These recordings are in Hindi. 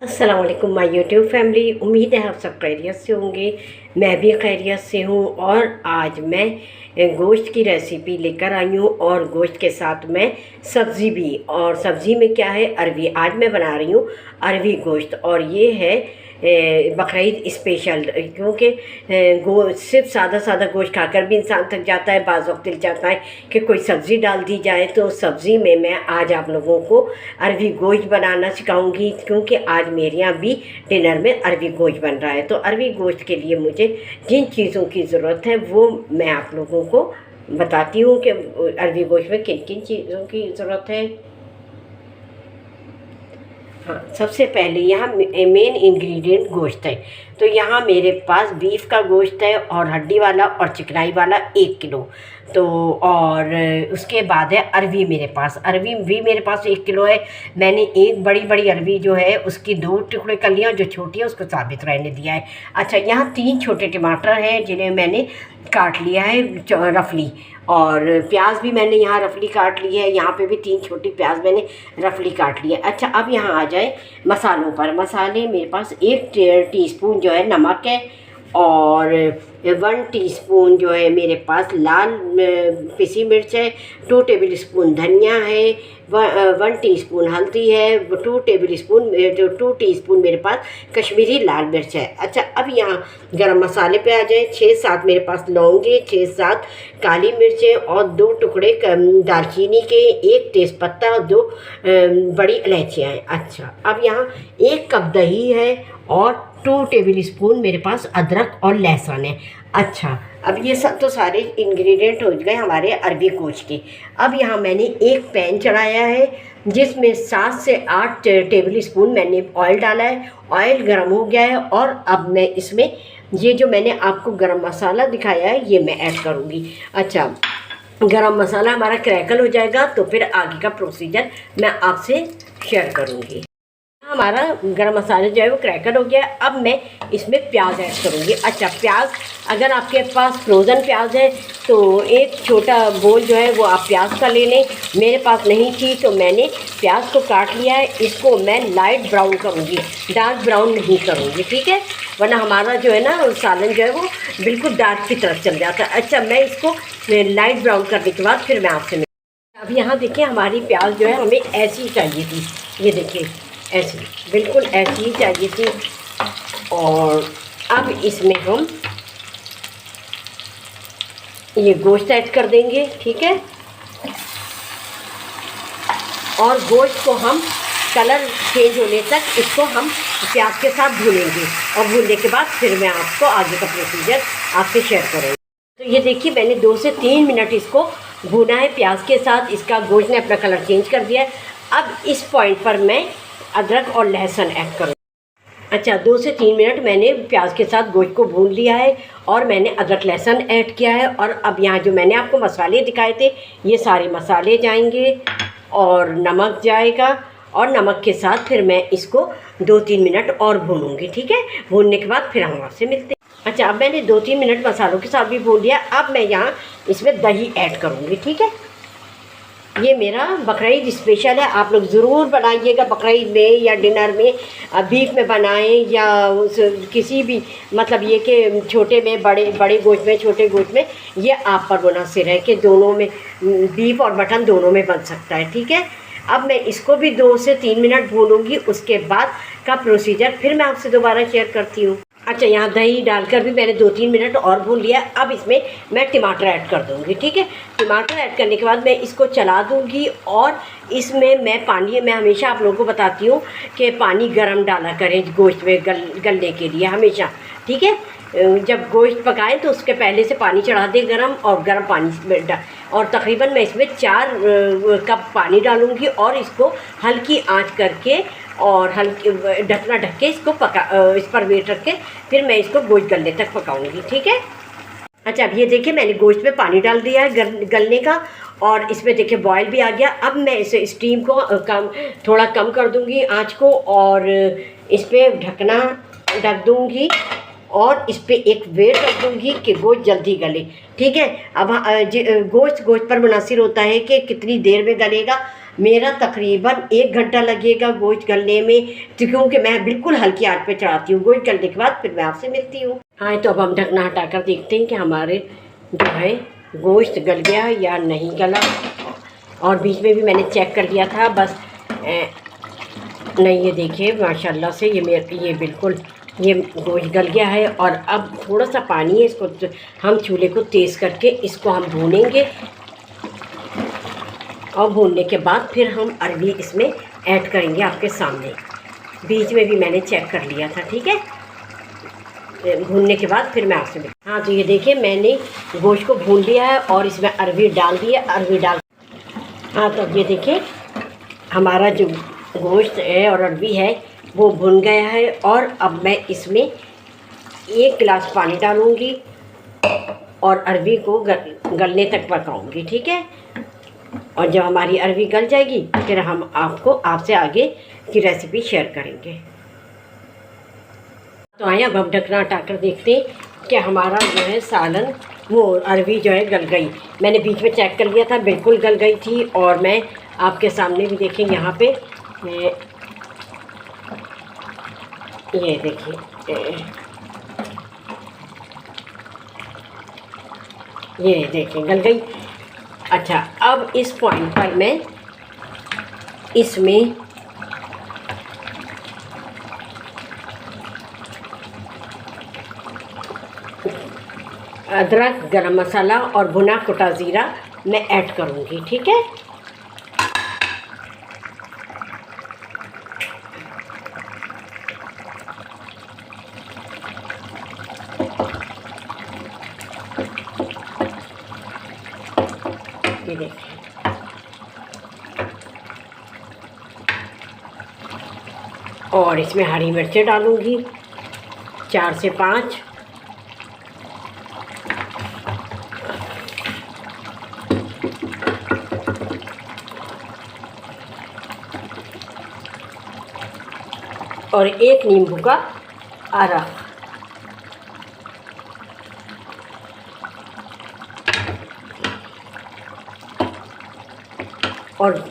अस्सलाम वालेकुम माय यूट्यूब फैमिली। उम्मीद है आप सब खैरियत से होंगे। मैं भी खैरियत से हूँ और आज मैं गोश्त की रेसिपी लेकर आई हूँ और गोश्त के साथ मैं सब्ज़ी भी। और सब्ज़ी में क्या है, अरवी। आज मैं बना रही हूँ अरवी गोश्त और ये है बकरीद स्पेशल। क्योंकि सिर्फ सादा सादा गोश्त खाकर भी इंसान थक जाता है। बाज़ वक्त दिल चाहता है कि कोई सब्ज़ी डाल दी जाए, तो सब्ज़ी में मैं आज आप लोगों को अरवी गोश्त बनाना सिखाऊंगी। क्योंकि आज मेरे यहाँ भी डिनर में अरवी गोश्त बन रहा है। तो अरवी गोश्त के लिए मुझे जिन चीज़ों की ज़रूरत है वो मैं आप लोगों को बताती हूँ कि अरवी गोश्त में किन किन चीज़ों की ज़रूरत है। हाँ, सबसे पहले यहाँ मेन इंग्रेडिएंट गोश्त है। तो यहाँ मेरे पास बीफ का गोश्त है और हड्डी वाला और चिकनाई वाला 1 किलो। तो और उसके बाद है अरवी। मेरे पास अरवी भी मेरे पास 1 किलो है। मैंने एक बड़ी बड़ी अरवी जो है उसकी 2 टुकड़े कर लिया, जो छोटी है उसको साबित रहने दिया है। अच्छा, यहाँ 3 छोटे टमाटर हैं जिन्हें मैंने काट लिया है रफली। और प्याज भी मैंने यहाँ रफली काट ली है। यहाँ पे भी 3 छोटी प्याज मैंने रफली काट ली है। अच्छा, अब यहाँ आ जाए मसालों पर। मसाले मेरे पास 1 टीस्पून जो है नमक है और 1 टीस्पून जो है मेरे पास लाल पिसी मिर्च है, 2 टेबल स्पून धनिया है, 1 टीस्पून हल्दी है, 2 टीस्पून मेरे पास कश्मीरी लाल मिर्च है। अच्छा, अब यहाँ गरम मसाले पे आ जाए। 6-7 मेरे पास लौंगे, 6-7 काली मिर्चें और 2 टुकड़े दालचीनी के, 1 तेज़पत्ता और 2 बड़ी इलायचियाँ हैं। अच्छा, अब यहाँ 1 कप दही है और 2 टेबल स्पून मेरे पास अदरक और लहसुन है। अच्छा, अब ये सब तो सारे इंग्रेडिएंट हो गए हमारे अरवी गोश्त के। अब यहाँ मैंने एक पैन चढ़ाया है जिसमें 7 से 8 टेबल स्पून मैंने ऑयल डाला है। ऑयल गर्म हो गया है और अब मैं इसमें ये जो मैंने आपको गरम मसाला दिखाया है ये मैं ऐड करूँगी। अच्छा, गरम मसाला हमारा क्रैकल हो जाएगा तो फिर आगे का प्रोसीजर मैं आपसे शेयर करूँगी। हमारा गरम मसाला जो है वो क्रैकर हो गया। अब मैं इसमें प्याज ऐड करूँगी। अच्छा, प्याज अगर आपके पास फ्रोज़न प्याज है तो एक छोटा बोल जो है वो आप प्याज का ले लें। मेरे पास नहीं थी तो मैंने प्याज को काट लिया है। इसको मैं लाइट ब्राउन करूँगी, डार्क ब्राउन नहीं करूँगी, ठीक है, वरना हमारा जो है ना सालन जो है वो बिल्कुल डार्क की तरफ चल जाता है। अच्छा, मैं इसको लाइट ब्राउन करने के बाद फिर मैं आपसे अब यहाँ देखिए हमारी प्याज जो है हमें ऐसी चाहिए थी। ये देखिए ऐसी, बिल्कुल ऐसी ही चाहिए थी। और अब इसमें हम ये गोश्त ऐड कर देंगे, ठीक है। और गोश्त को हम कलर चेंज होने तक इसको हम प्याज के साथ भूनेंगे और भूनने के बाद फिर मैं आपको आगे का प्रोसीजर आपसे शेयर करूँगी। तो ये देखिए मैंने 2 से 3 मिनट इसको भुना है प्याज के साथ। इसका गोश्त ने अपना कलर चेंज कर दिया है। अब इस पॉइंट पर मैं अदरक और लहसुन ऐड करूँ। अच्छा, 2 से 3 मिनट मैंने प्याज के साथ गोश्त को भून लिया है और मैंने अदरक लहसुन ऐड किया है। और अब यहाँ जो मैंने आपको मसाले दिखाए थे ये सारे मसाले जाएंगे और नमक जाएगा। और नमक के साथ फिर मैं इसको 2-3 मिनट और भूनूंगी, ठीक है। भूनने के बाद फिर हम आपसे मिलते हैं। अच्छा, अब मैंने 2-3 मिनट मसालों के साथ भी भून लिया। अब मैं यहाँ इसमें दही ऐड करूँगी, ठीक है। ये मेरा बकरीद स्पेशल है, आप लोग ज़रूर बनाइएगा बकरीद में या डिनर में। बीफ में बनाएं या उस किसी भी, मतलब ये कि छोटे में बड़े गोश्त में छोटे गोश्त में, ये आप पर मुनहसर है कि दोनों में, बीफ और मटन दोनों में बन सकता है, ठीक है। अब मैं इसको भी 2 से 3 मिनट भूनूंगी। उसके बाद का प्रोसीजर फिर मैं आपसे दोबारा शेयर करती हूँ। अच्छा, यहाँ दही डालकर भी मैंने 2-3 मिनट और भून लिया। अब इसमें मैं टमाटर ऐड कर दूँगी, ठीक है। टमाटर ऐड करने के बाद मैं इसको चला दूँगी और इसमें मैं हमेशा आप लोगों को बताती हूँ कि पानी गर्म डाला करें गोश्त में गलने के लिए हमेशा, ठीक है। जब गोश्त पकाएं तो उसके पहले से पानी चढ़ा दें गर्म, और गर्म पानी में और तकरीबन मैं इसमें 4 कप पानी डालूँगी और इसको हल्की आंच करके और हल्की ढकना ढक के इसको इस पर वेट रख के फिर मैं इसको गोश्त गलने तक पकाऊंगी, ठीक है। अच्छा, अब ये देखिए मैंने गोश्त में पानी डाल दिया है गलने का और इसमें देखिए बॉयल भी आ गया। अब मैं इसे स्टीम को थोड़ा कम कर दूंगी आंच को और इस पर ढक दूंगी और इस पर एक वेट रख दूंगी कि गोश्त जल्दी गले, ठीक है। अब गोश्त पर मुनासिर होता है कि कितनी देर में गलेगा। मेरा तकरीबन 1 घंटा लगेगा गोश्त गलने में, तो क्योंकि मैं बिल्कुल हल्की आंच पे चढ़ाती हूँ। गोश्त गलने के बाद फिर मैं आपसे मिलती हूँ। हाँ, तो अब हम ढकना हटाकर देखते हैं कि हमारे जो है गोश्त गल गया या नहीं गला। और बीच में भी मैंने चेक कर लिया था, बस नहीं, ये देखिए माशाल्लाह से ये बिल्कुल ये गोश्त गल गया है। और अब थोड़ा सा पानी है, इसको हम चूल्हे को तेज़ करके इसको हम भूनेंगे। और भूनने के बाद फिर हम अरबी इसमें ऐड करेंगे आपके सामने। बीच में भी मैंने चेक कर लिया था, ठीक है। भूनने के बाद फिर मैं आपसे हाँ, तो ये देखिए मैंने गोश्त को भून लिया है और इसमें अरबी डाल दी है। अरबी डाल हाँ, तो ये देखिए हमारा जो गोश्त है और अरबी है वो भुन गया है। और अब मैं इसमें 1 गिलास पानी डालूँगी और अरबी को गलने तक पकाऊँगी, ठीक है। और जब हमारी अरबी गल जाएगी फिर हम आपसे आगे की रेसिपी शेयर करेंगे। तो आइए अब हम ढकना हटाकर देखते हैं कि हमारा जो है सालन वो अरबी जो है गल गई। मैंने बीच में चेक कर लिया था, बिल्कुल गल गई थी। और मैं आपके सामने भी देखें यहाँ पे ये देखिए, ये देखिए गल गई। अच्छा, अब इस पॉइंट पर मैं इसमें अदरक, गरम मसाला और भुना कुटा ज़ीरा मैं ऐड करूँगी, ठीक है। ये देखिए, और इसमें हरी मिर्चें डालूँगी 4 से 5। और 1 नींबू का रस। और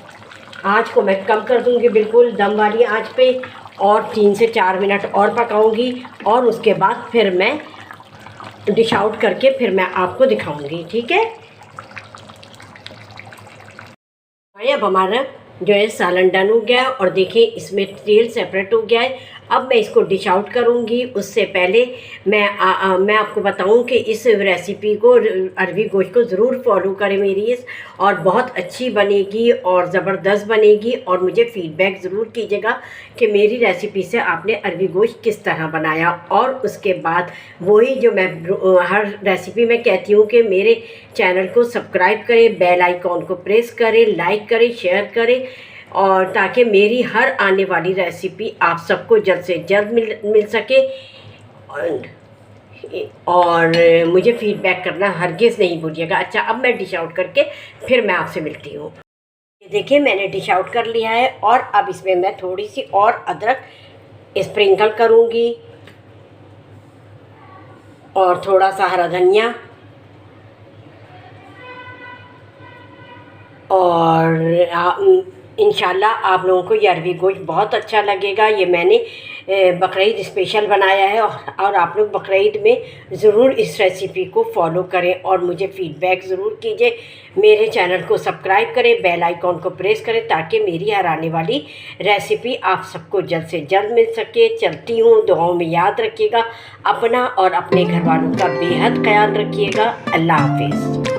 आँच को मैं कम कर दूँगी, बिल्कुल दम वाली आँच पे। और 3 से 4 मिनट और पकाऊँगी। और उसके बाद फिर मैं डिश आउट करके फिर मैं आपको दिखाऊँगी, ठीक है। अब हमारा जो है सालन डन हो गया है और देखिए इसमें तेल सेपरेट हो गया है। अब मैं इसको डिश आउट करूँगी। उससे पहले मैं आपको बताऊँ कि इस रेसिपी को, अरबी गोश्त को ज़रूर फॉलो करें मेरी इस, और बहुत अच्छी बनेगी और ज़बरदस्त बनेगी। और मुझे फ़ीडबैक ज़रूर कीजिएगा कि मेरी रेसिपी से आपने अरबी गोश्त किस तरह बनाया। और उसके बाद वही जो मैं हर रेसिपी में कहती हूँ कि मेरे चैनल को सब्सक्राइब करें, बेल आइकॉन को प्रेस करें, लाइक करें, शेयर करें, और ताकि मेरी हर आने वाली रेसिपी आप सबको जल्द से जल्द मिल सके। और मुझे फ़ीडबैक करना हरगिज़ नहीं भूलिएगा। अच्छा, अब मैं डिश आउट करके फिर मैं आपसे मिलती हूँ। ये देखिए मैंने डिश आउट कर लिया है। और अब इसमें मैं थोड़ी सी और अदरक स्प्रिंकल करूँगी और थोड़ा सा हरा धनिया। और इंशाल्लाह आप लोगों को ये अरबी गोश्त बहुत अच्छा लगेगा। ये मैंने बकरीद स्पेशल बनाया है। और आप लोग बकरीद में ज़रूर इस रेसिपी को फॉलो करें और मुझे फ़ीडबैक ज़रूर कीजिए। मेरे चैनल को सब्सक्राइब करें, बेल आइकॉन को प्रेस करें, ताकि मेरी हर आने वाली रेसिपी आप सबको जल्द से जल्द मिल सके। चलती हूँ, दुआओं में याद रखिएगा अपना और अपने घर वालों का बेहद ख्याल रखिएगा। अल्लाह हाफिज़।